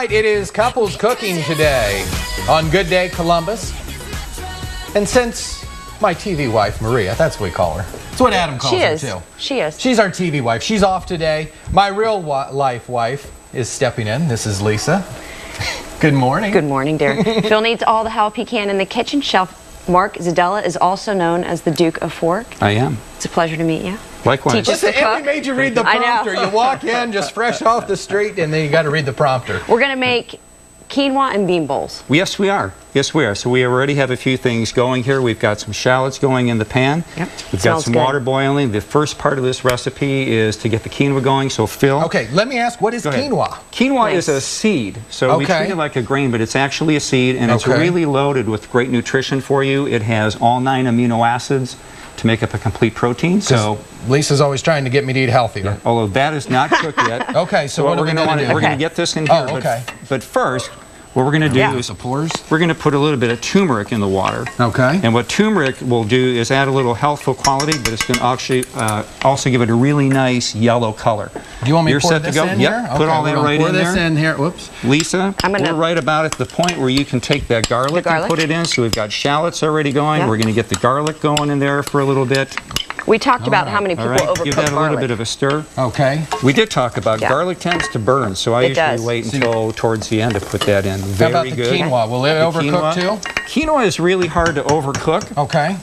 right, it is couples cooking today on Good Day Columbus. And since my TV wife, Maria, that's what we call her. That's what Adam calls her, too. She is. She's our TV wife. She's off today. My real life wife is stepping in. This is Lisa. Good morning. Good morning, dear. Phil needs all the help he can in the kitchen. Chef Mark Zadella is also known as the Duke of Fork. I am. It's a pleasure to meet you. Likewise. Teach us to Listen, and we cook. made you read the prompter. You walk in just fresh off the street, and then you got to read the prompter. We're going to make quinoa and bean bowls. Yes, we are. Yes, we are. So we already have a few things going here. We've got some shallots going in the pan. Yep. We've got some water boiling. The first part of this recipe is to get the quinoa going. So Phil. Okay, let me ask, what is quinoa? Quinoa is a seed. So we treat it like a grain, but it's actually a seed, and it's really loaded with great nutrition for you. It has all 9 amino acids to make up a complete protein. So Lisa's always trying to get me to eat healthier. Yeah, although that is not cooked yet. Okay, so what are we going to do? We're going to get this in here. But first, what we're going to do is we're going to put a little bit of turmeric in the water. Okay. And what turmeric will do is add a little healthful quality, but it's going to actually also give it a really nice yellow color. Do you want me to pour this in here? Put all that right in there. Pour this in here. Whoops. Lisa, we're right about at the point where you can take that garlic and put it in. So we've got shallots already going. We're going to get the garlic going in there for a little bit. We talked about how many people overcook garlic. Give that a little bit of a stir. Okay. We did talk about garlic tends to burn, so I usually wait until towards the end to put that in. Very good. How about the quinoa? Will it overcook too? Quinoa is really hard to overcook. Okay.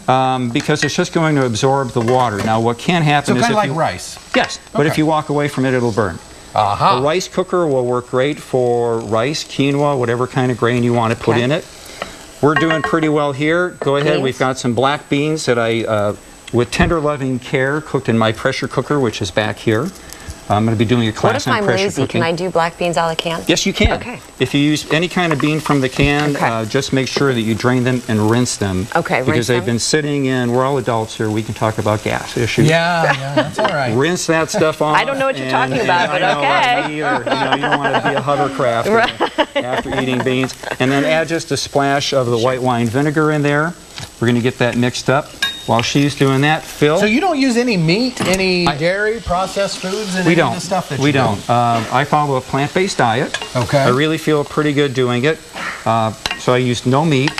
Because it's just going to absorb the water. Now, what can happen is kind of like rice. Yes, but if you walk away from it, it'll burn. A rice cooker will work great for rice, quinoa, whatever kind of grain you want to put in it. We're doing pretty well here. Go ahead. We've got some black beans that I with tender loving care cooked in my pressure cooker, which is back here. I'm going to be doing a class on pressure cooking. What if I'm lazy? Can I do black beans out of the can? Yes, you can. Okay. If you use any kind of bean from the can, just make sure that you drain them and rinse them. Okay, because they've been sitting in, we're all adults here, we can talk about gas issues. Yeah, that's all right. Rinse that stuff off. I don't know what you're talking about, but okay. You don't want to be a hovercraft after eating beans. And then add just a splash of the white wine vinegar in there. We're going to get that mixed up. While she's doing that, Phil. So you don't use any meat, any dairy, processed foods, and any of the stuff that you do? We don't. I follow a plant-based diet. Okay. I really feel pretty good doing it. So I use no meat,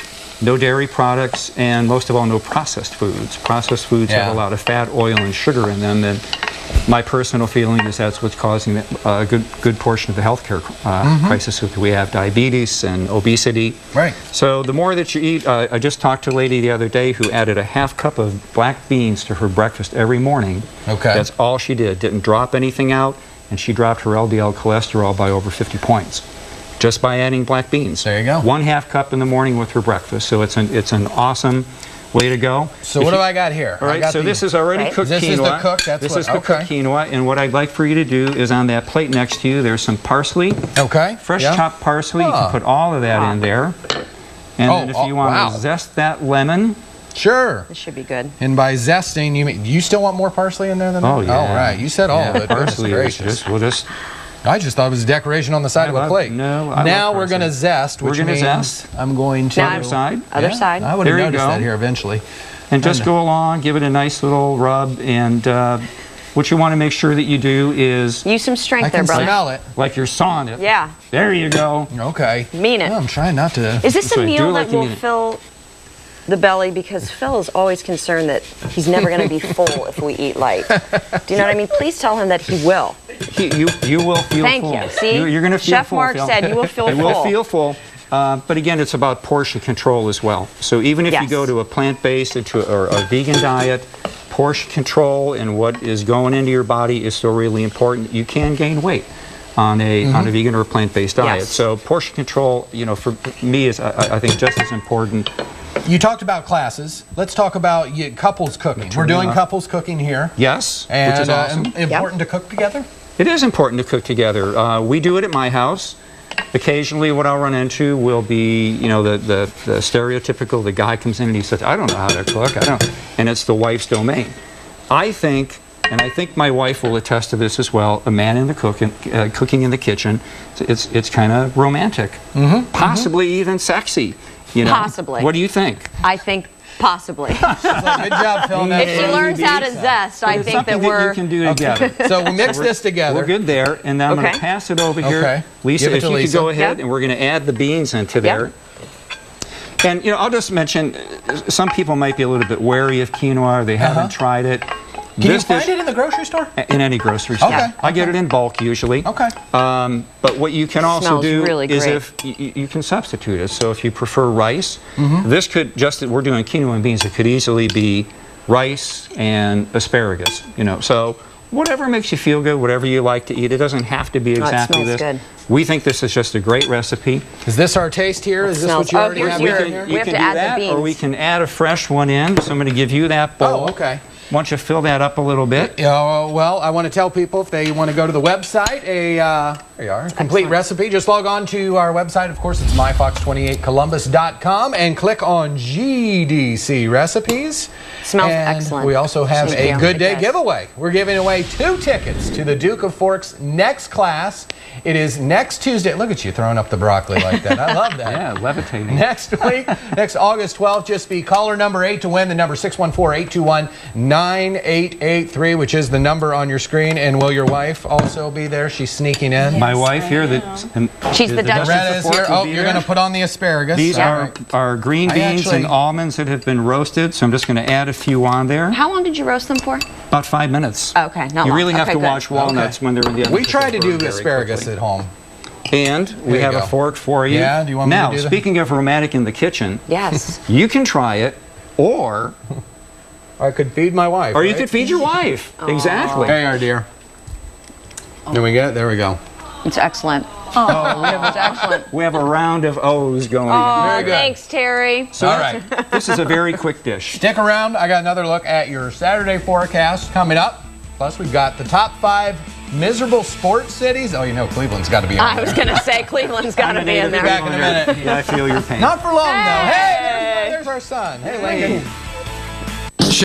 no dairy products, and most of all, no processed foods. Processed foods have a lot of fat, oil, and sugar in them. And my personal feeling is that's what's causing a good portion of the healthcare crisis that we have, diabetes and obesity. Right. So the more that you eat, I just talked to a lady the other day who added a half cup of black beans to her breakfast every morning. Okay. That's all she did. Didn't drop anything out, and she dropped her LDL cholesterol by over 50 points. Just by adding black beans. There you go. 1/2 cup in the morning with her breakfast. So it's an awesome way to go. So what do I got here? All right, so this is already cooked quinoa. This is the cooked, this is the cooked quinoa, and what I'd like for you to do is on that plate next to you, there's some parsley. Okay. Fresh chopped parsley. You can put all of that in there. And then if you want to zest that lemon. Sure. This should be good. And by zesting, you still want more parsley in there than that? Oh, yeah. Oh, right. You said all of it. Parsley is I just thought it was a decoration on the side of a plate. No, now we're going to zest, which means I'm going to... Other side. Other side. I would have noticed that here eventually. And just go along, give it a nice little rub, and what you want to make sure that you do is... Use some strength there, brother. I can smell it. Like you're sawing it. Yeah. There you go. Okay. Mean it. No, I'm trying not to... Is this a meal that will fill the belly? Because Phil is always concerned that he's never going to be full if we eat light. Do you know what I mean? Please tell him that he will. You will feel full. Thank you. See? You're going to feel Chef full. Mark said you will feel full. You will feel full. But again, it's about portion control as well. So even if you go to a plant-based or a vegan diet, portion control and what is going into your body is still really important. You can gain weight on a vegan or a plant-based diet. So portion control, for me is I think just as important. You talked about classes. Let's talk about couples cooking. We're doing couples cooking here. Yes, and, which is awesome. Important to cook together? It is important to cook together. We do it at my house. Occasionally what I'll run into will be, the stereotypical, the guy comes in and he says, I don't know how to cook, and it's the wife's domain. I think, and I think my wife will attest to this as well, a man in the cooking in the kitchen, it's kind of romantic, possibly even sexy. Possibly. What do you think? I think Possibly. Good job, Phil. If she learns how to zest, I think that we're... you can do together. So we mix this together. We're good there, and now I'm going to pass it over here. Okay. Lisa, if you could go ahead, and we're going to add the beans into there. And, I'll just mention, some people might be a little bit wary of quinoa, or they haven't tried it. Can you find it in the grocery store? In any grocery store. Okay. I get it in bulk usually. Okay. But what you can also do really is great. if you can substitute it. So if you prefer rice, this could we're doing quinoa and beans. It could easily be rice and asparagus. So whatever makes you feel good, whatever you like to eat. It doesn't have to be exactly this. Good. We think this is just a great recipe. Is this our taste here? Is this what you already have in here? We have to add the beans. Or we can add a fresh one in. So I'm going to give you that bowl. Oh, okay. Why don't you fill that up a little bit? Well, I want to tell people if they want to go to the website, there you are, complete recipe. Just log on to our website. Of course, it's myfox28columbus.com and click on GDC recipes. Smells excellent. We also have a Good Day giveaway. We're giving away 2 tickets to the Duke of Fork's next class. It is next Tuesday. Look at you throwing up the broccoli like that. I love that. Yeah, levitating. Next week, next August 12th, just be caller number 8 to win. The number 614-821-9883, which is the number on your screen. And will your wife also be there? She's sneaking in. My wife here. She's the Duchess. Loretta is here. Oh, you're going to put on the asparagus. These are green beans and almonds that have been roasted, so I'm just going to add a few on there. How long did you roast them for? About 5 minutes. Okay, not long. You really have to watch walnuts when they're in the oven. We try to do asparagus at home. And we have a fork for you. Yeah, do you want me to do that? Now, speaking of romantic in the kitchen, yes, you can try it, or I could feed my wife. Or you could feed your wife. Exactly. There you are, dear. Did we get it? There we go. It's excellent. It's excellent. We have a round of O's going. Very good. Thanks, Terry. So all right. This is a very quick dish. Stick around. I got another look at your Saturday forecast coming up. Plus, we've got the top 5 miserable sports cities. Oh, Cleveland's got to be on there. I was going to say Cleveland's got to be in there. Back in a minute. Yeah, I feel your pain. Not for long, though. Hey, there's our son. Hey, Lincoln.